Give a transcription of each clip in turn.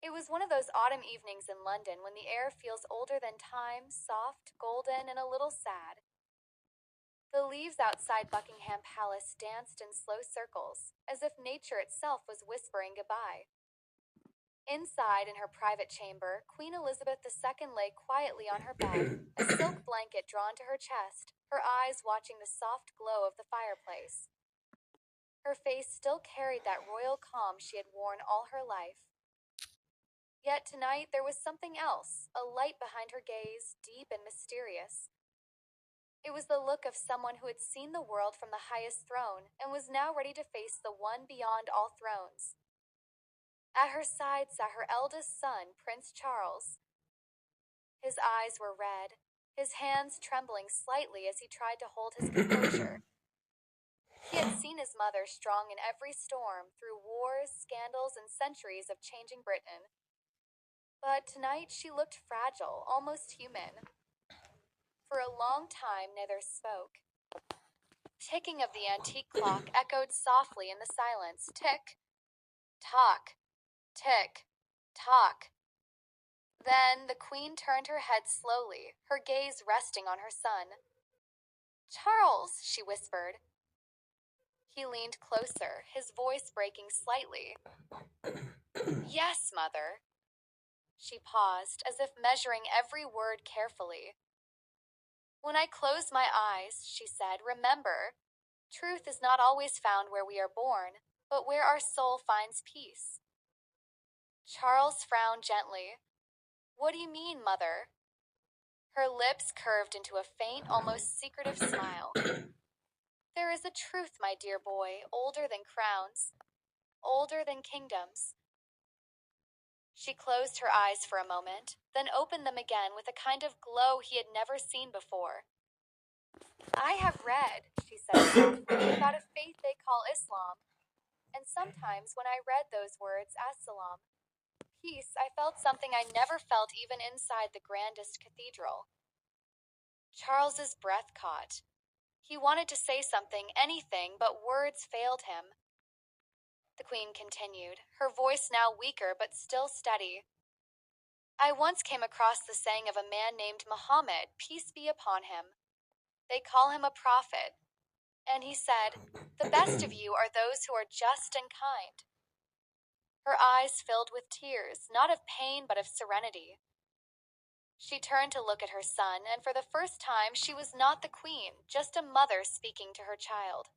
It was one of those autumn evenings in London when the air feels older than time, soft, golden, and a little sad. The leaves outside Buckingham Palace danced in slow circles, as if nature itself was whispering goodbye. Inside, in her private chamber, Queen Elizabeth II lay quietly on her bed, a silk blanket drawn to her chest, her eyes watching the soft glow of the fireplace. Her face still carried that royal calm she had worn all her life. Yet tonight there was something else, a light behind her gaze, deep and mysterious. It was the look of someone who had seen the world from the highest throne and was now ready to face the one beyond all thrones. At her side sat her eldest son, Prince Charles. His eyes were red, his hands trembling slightly as he tried to hold his composure. He had seen his mother strong in every storm, through wars, scandals, and centuries of changing Britain. But tonight she looked fragile, almost human. For a long time neither spoke. Ticking of the antique clock echoed softly in the silence. Tick, tock, tick, tock. Then the Queen turned her head slowly, her gaze resting on her son. "Charles," she whispered. He leaned closer, his voice breaking slightly. "Yes, Mother." She paused, as if measuring every word carefully. "When I close my eyes," she said, "remember, truth is not always found where we are born, but where our soul finds peace." Charles frowned gently. "What do you mean, Mother?" Her lips curved into a faint, almost secretive smile. "There is a truth, my dear boy, older than crowns, older than kingdoms." She closed her eyes for a moment, then opened them again with a kind of glow he had never seen before. "I have read," she said softly, "about a faith they call Islam, and sometimes when I read those words, As-salam, peace, I felt something I never felt even inside the grandest cathedral." Charles's breath caught. He wanted to say something, anything, but words failed him. The Queen continued, her voice now weaker but still steady. "I once came across the saying of a man named Muhammad, peace be upon him. They call him a prophet. And he said, 'The best of you are those who are just and kind.'" Her eyes filled with tears, not of pain but of serenity. She turned to look at her son, and for the first time she was not the Queen, just a mother speaking to her child.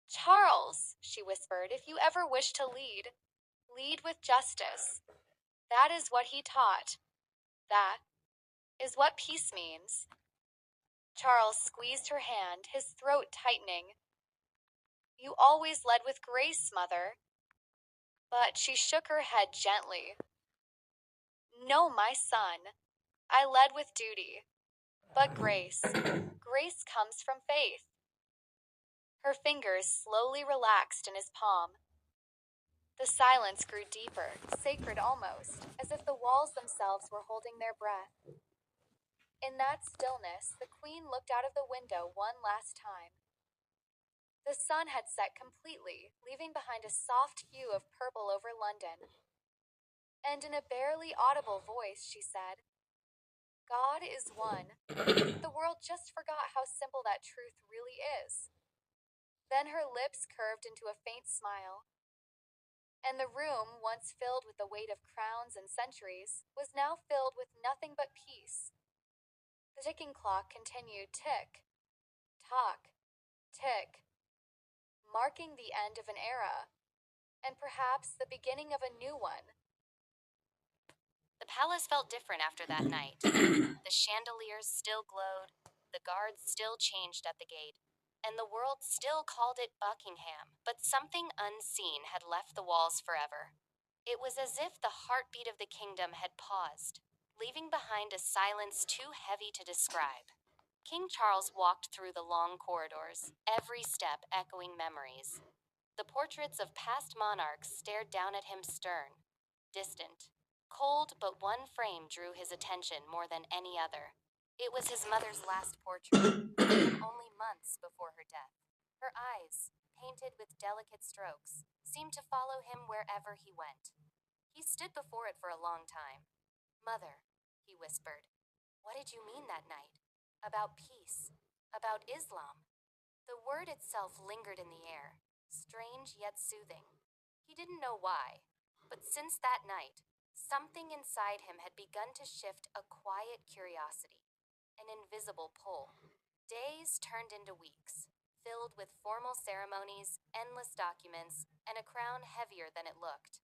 "Charles," she whispered, "if you ever wish to lead, lead with justice. That is what he taught. That is what peace means." Charles squeezed her hand, his throat tightening. "You always led with grace, Mother." But she shook her head gently. "No, my son. I led with duty. But grace, grace comes from faith." Her fingers slowly relaxed in his palm. The silence grew deeper, sacred almost, as if the walls themselves were holding their breath. In that stillness, the Queen looked out of the window one last time. The sun had set completely, leaving behind a soft hue of purple over London. And in a barely audible voice, she said, "God is one." The world just forgot how simple that truth really is. Then her lips curved into a faint smile. And the room, once filled with the weight of crowns and centuries, was now filled with nothing but peace. The ticking clock continued tick, tock, tick, marking the end of an era, and perhaps the beginning of a new one. The palace felt different after that night. The chandeliers still glowed, the guards still changed at the gate, and the world still called it Buckingham, but something unseen had left the walls forever. It was as if the heartbeat of the kingdom had paused, leaving behind a silence too heavy to describe. King Charles walked through the long corridors, every step echoing memories. The portraits of past monarchs stared down at him stern, distant, cold, but one frame drew his attention more than any other. It was his mother's last portrait, taken only months before her death. Her eyes, painted with delicate strokes, seemed to follow him wherever he went. He stood before it for a long time. "Mother," he whispered, "what did you mean that night? About peace? About Islam?" The word itself lingered in the air, strange yet soothing. He didn't know why, but since that night, something inside him had begun to shift a quiet curiosity, an invisible pull. Days turned into weeks, filled with formal ceremonies, endless documents, and a crown heavier than it looked.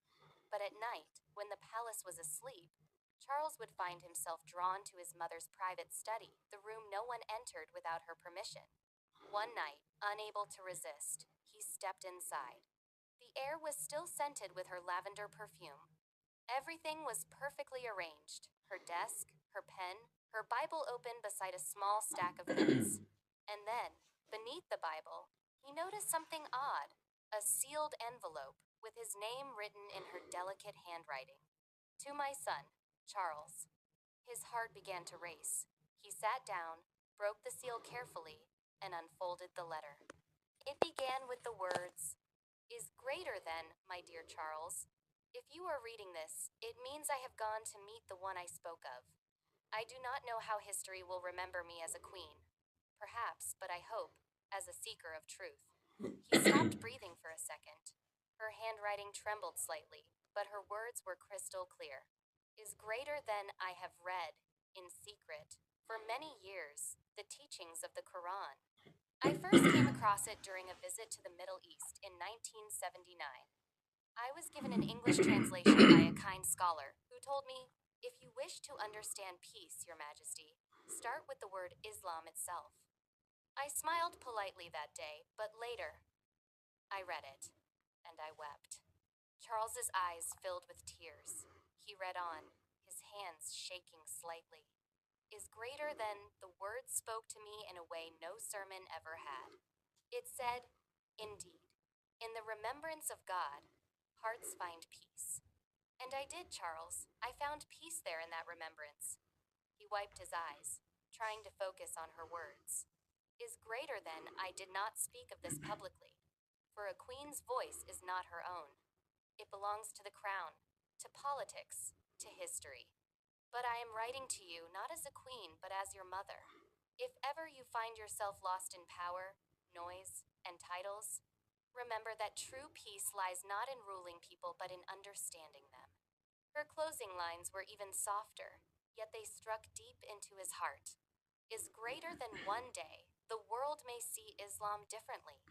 But at night, when the palace was asleep, Charles would find himself drawn to his mother's private study, the room no one entered without her permission. One night, unable to resist, he stepped inside. The air was still scented with her lavender perfume. Everything was perfectly arranged: her desk, her pen, her Bible open beside a small stack of notes. And then, beneath the Bible, he noticed something odd: a sealed envelope with his name written in her delicate handwriting. "To my son, Charles." His heart began to race. He sat down, broke the seal carefully, and unfolded the letter. It began with the words, "Is greater than, my dear Charles. If you are reading this, it means I have gone to meet the one I spoke of. I do not know how history will remember me as a queen. Perhaps, but I hope, as a seeker of truth." He stopped breathing for a second. Her handwriting trembled slightly, but her words were crystal clear. "Is greater than I have read, in secret, for many years, the teachings of the Quran. I first came across it during a visit to the Middle East in 1979. I was given an English translation by a kind scholar who told me, 'If you wish to understand peace, Your Majesty, start with the word Islam itself.' I smiled politely that day, but later, I read it, and I wept." Charles's eyes filled with tears. He read on, his hands shaking slightly. "Is greater than the words spoke to me in a way no sermon ever had. It said, 'Indeed, in the remembrance of God, hearts find peace.' And I did, Charles. I found peace there in that remembrance." He wiped his eyes, trying to focus on her words. "Is greater than I did not speak of this publicly, for a queen's voice is not her own. It belongs to the crown, to politics, to history. But I am writing to you not as a queen, but as your mother. If ever you find yourself lost in power, noise, and titles, remember that true peace lies not in ruling people, but in understanding them." Her closing lines were even softer, yet they struck deep into his heart. "Is greater than one day the world may see Islam differently.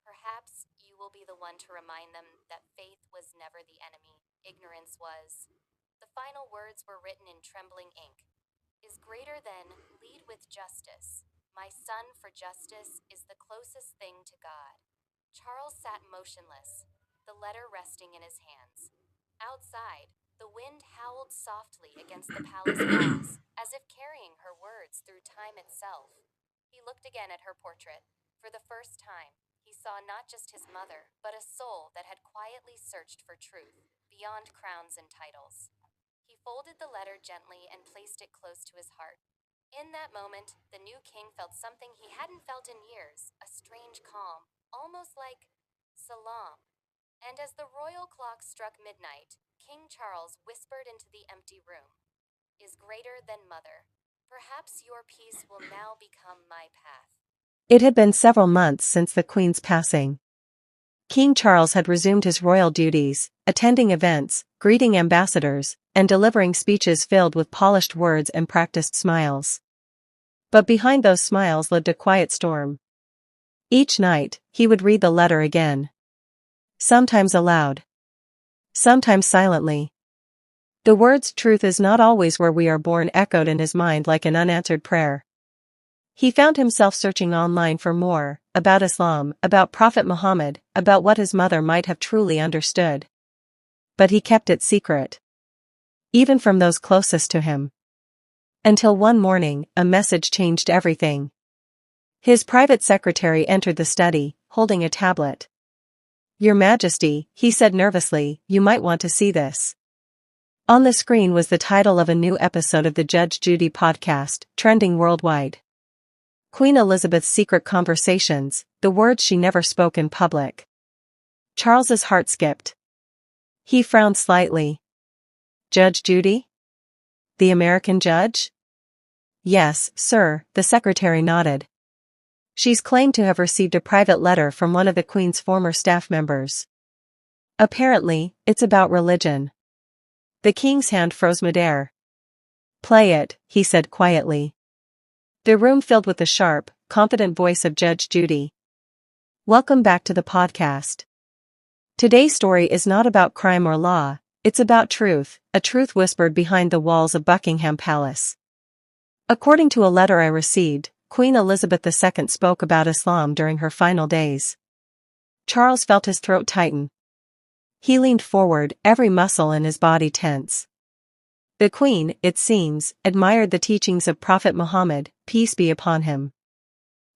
Perhaps you will be the one to remind them that faith was never the enemy, ignorance was." The final words were written in trembling ink. "Is greater than lead with justice. My son, for justice is the closest thing to God." Charles sat motionless, the letter resting in his hands. Outside, the wind howled softly against the palace walls, as if carrying her words through time itself. He looked again at her portrait. For the first time, he saw not just his mother, but a soul that had quietly searched for truth, beyond crowns and titles. He folded the letter gently and placed it close to his heart. In that moment, the new king felt something he hadn't felt in years, a strange calm, almost like salam. And as the royal clock struck midnight, King Charles whispered into the empty room, "Is greater than mother. Perhaps your peace will now become my path." It had been several months since the Queen's passing. King Charles had resumed his royal duties, attending events, greeting ambassadors, and delivering speeches filled with polished words and practiced smiles. But behind those smiles lived a quiet storm. Each night, he would read the letter again. Sometimes aloud. Sometimes silently. The words "truth is not always where we are born" echoed in his mind like an unanswered prayer. He found himself searching online for more, about Islam, about Prophet Muhammad, about what his mother might have truly understood. But he kept it secret. Even from those closest to him. Until one morning, a message changed everything. His private secretary entered the study, holding a tablet. "Your Majesty," he said nervously, "you might want to see this." On the screen was the title of a new episode of the Judge Judy podcast, trending worldwide. Queen Elizabeth's secret conversations, the words she never spoke in public. Charles's heart skipped. He frowned slightly. Judge Judy? The American judge? Yes, sir, the secretary nodded. She's claimed to have received a private letter from one of the Queen's former staff members. Apparently, it's about religion. The king's hand froze midair. Play it, he said quietly. The room filled with the sharp, confident voice of Judge Judy. Welcome back to the podcast. Today's story is not about crime or law, it's about truth, a truth whispered behind the walls of Buckingham Palace. According to a letter I received, Queen Elizabeth II spoke about Islam during her final days. Charles felt his throat tighten. He leaned forward, every muscle in his body tense. The Queen, it seems, admired the teachings of Prophet Muhammad, peace be upon him.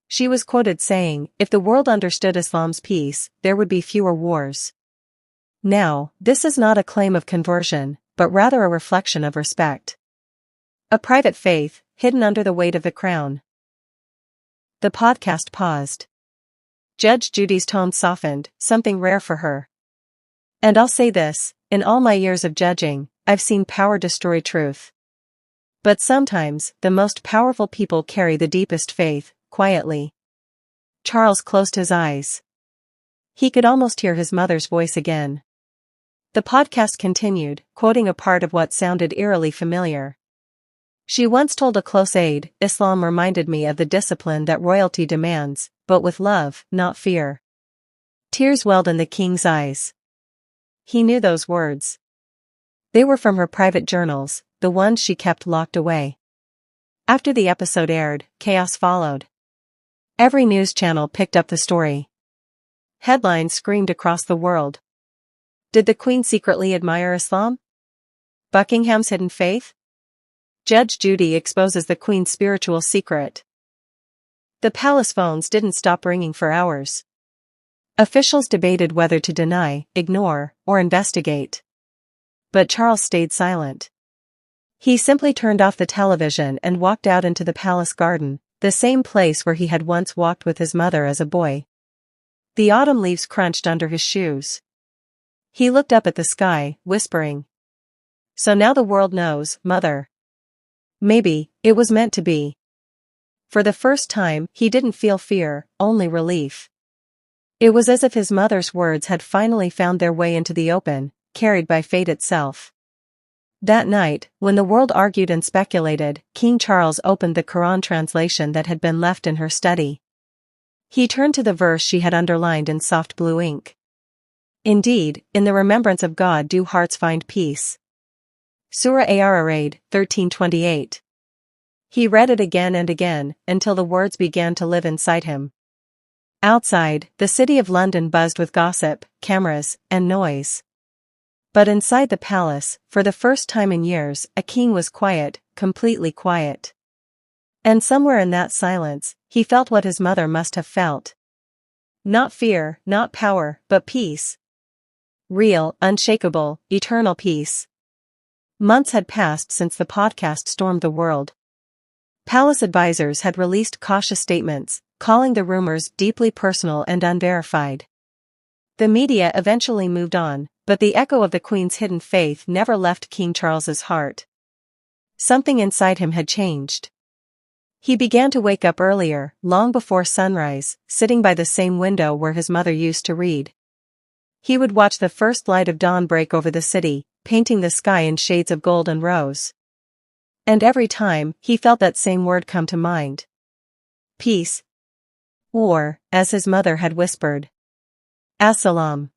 She was quoted saying, "If the world understood Islam's peace, there would be fewer wars." Now, this is not a claim of conversion, but rather a reflection of respect. A private faith, hidden under the weight of the crown. The podcast paused. Judge Judy's tone softened, something rare for her. And I'll say this, in all my years of judging, I've seen power destroy truth. But sometimes, the most powerful people carry the deepest faith, quietly. Charles closed his eyes. He could almost hear his mother's voice again. The podcast continued, quoting a part of what sounded eerily familiar. She once told a close aide, "Islam reminded me of the discipline that royalty demands, but with love, not fear." Tears welled in the king's eyes. He knew those words. They were from her private journals, the ones she kept locked away. After the episode aired, chaos followed. Every news channel picked up the story. Headlines screamed across the world. Did the Queen secretly admire Islam? Buckingham's hidden faith? Judge Judy exposes the Queen's spiritual secret. The palace phones didn't stop ringing for hours. Officials debated whether to deny, ignore, or investigate. But Charles stayed silent. He simply turned off the television and walked out into the palace garden, the same place where he had once walked with his mother as a boy. The autumn leaves crunched under his shoes. He looked up at the sky, whispering, "So now the world knows, Mother." Maybe, it was meant to be. For the first time, he didn't feel fear, only relief. It was as if his mother's words had finally found their way into the open, carried by fate itself. That night, when the world argued and speculated, King Charles opened the Quran translation that had been left in her study. He turned to the verse she had underlined in soft blue ink. Indeed, in the remembrance of God do hearts find peace. Surah Ar-Raid, 13:28. He read it again and again, until the words began to live inside him. Outside, the city of London buzzed with gossip, cameras, and noise. But inside the palace, for the first time in years, a king was quiet, completely quiet. And somewhere in that silence, he felt what his mother must have felt. Not fear, not power, but peace. Real, unshakable, eternal peace. Months had passed since the podcast stormed the world. Palace advisors had released cautious statements, calling the rumors deeply personal and unverified. The media eventually moved on, but the echo of the Queen's hidden faith never left King Charles's heart. Something inside him had changed. He began to wake up earlier, long before sunrise, sitting by the same window where his mother used to read. He would watch the first light of dawn break over the city, painting the sky in shades of gold and rose. And every time, he felt that same word come to mind. Peace. Or, as his mother had whispered, As-salam.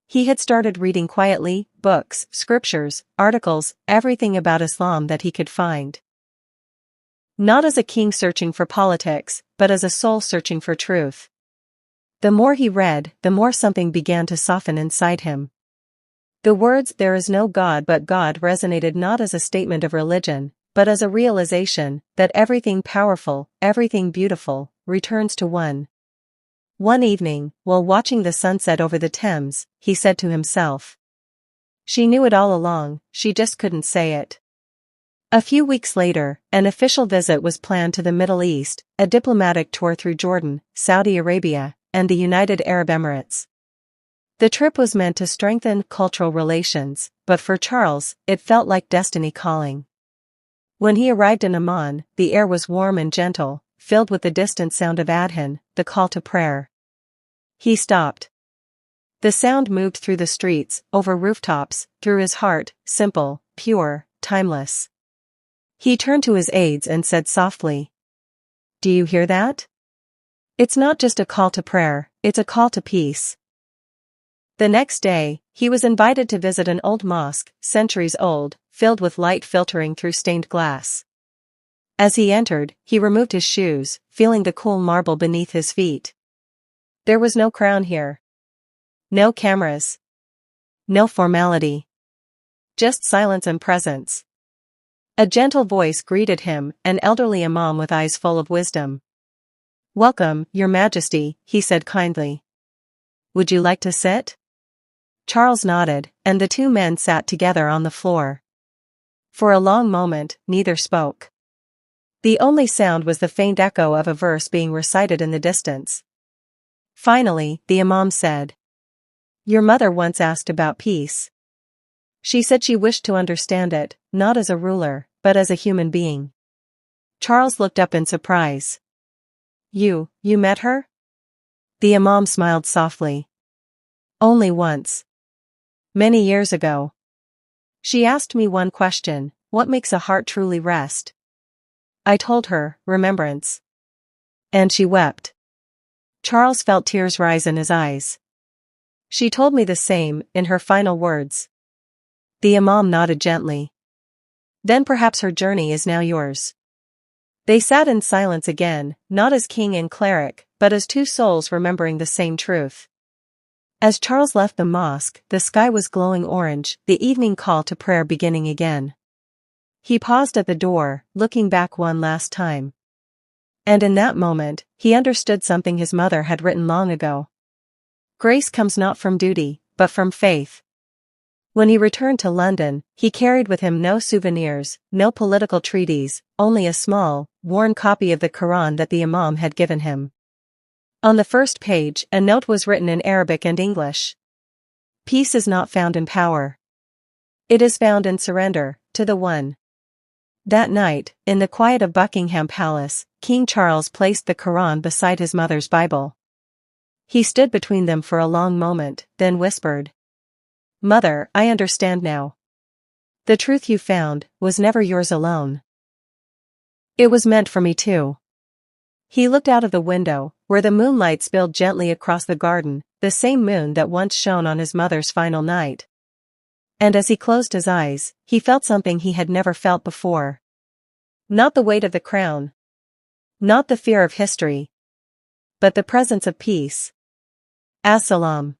He had started reading quietly, books, scriptures, articles, everything about Islam that he could find. Not as a king searching for politics, but as a soul searching for truth. The more he read, the more something began to soften inside him. The words "there is no God but God" resonated not as a statement of religion, but as a realization that everything powerful, everything beautiful, returns to one. One evening, while watching the sunset over the Thames, he said to himself. She knew it all along, she just couldn't say it. A few weeks later, an official visit was planned to the Middle East, a diplomatic tour through Jordan, Saudi Arabia, and the United Arab Emirates. The trip was meant to strengthen cultural relations, but for Charles, it felt like destiny calling. When he arrived in Amman, the air was warm and gentle, filled with the distant sound of adhan, the call to prayer. He stopped. The sound moved through the streets, over rooftops, through his heart, simple, pure, timeless. He turned to his aides and said softly, "Do you hear that? It's not just a call to prayer, it's a call to peace." The next day, he was invited to visit an old mosque, centuries old, filled with light filtering through stained glass. As he entered, he removed his shoes, feeling the cool marble beneath his feet. There was no crown here. No cameras. No formality. Just silence and presence. A gentle voice greeted him, an elderly imam with eyes full of wisdom. "Welcome, Your Majesty," he said kindly. "Would you like to sit?" Charles nodded, and the two men sat together on the floor. For a long moment, neither spoke. The only sound was the faint echo of a verse being recited in the distance. Finally, the imam said, "Your mother once asked about peace. She said she wished to understand it, not as a ruler, but as a human being." Charles looked up in surprise. You met her?" The imam smiled softly. "Only once. Many years ago. She asked me one question: what makes a heart truly rest? I told her, remembrance. And she wept." Charles felt tears rise in his eyes. "She told me the same, in her final words." The imam nodded gently. "Then perhaps her journey is now yours." They sat in silence again, not as king and cleric, but as two souls remembering the same truth. As Charles left the mosque, the sky was glowing orange, the evening call to prayer beginning again. He paused at the door, looking back one last time. And in that moment, he understood something his mother had written long ago. Grace comes not from duty, but from faith. When he returned to London, he carried with him no souvenirs, no political treaties, only a small, worn copy of the Quran that the Imam had given him. On the first page, a note was written in Arabic and English. "Peace is not found in power. It is found in surrender, to the One." That night, in the quiet of Buckingham Palace, King Charles placed the Quran beside his mother's Bible. He stood between them for a long moment, then whispered, "Mother, I understand now. The truth you found was never yours alone. It was meant for me too." He looked out of the window, where the moonlight spilled gently across the garden, the same moon that once shone on his mother's final night. And as he closed his eyes, he felt something he had never felt before. Not the weight of the crown. Not the fear of history. But the presence of peace. As-salam.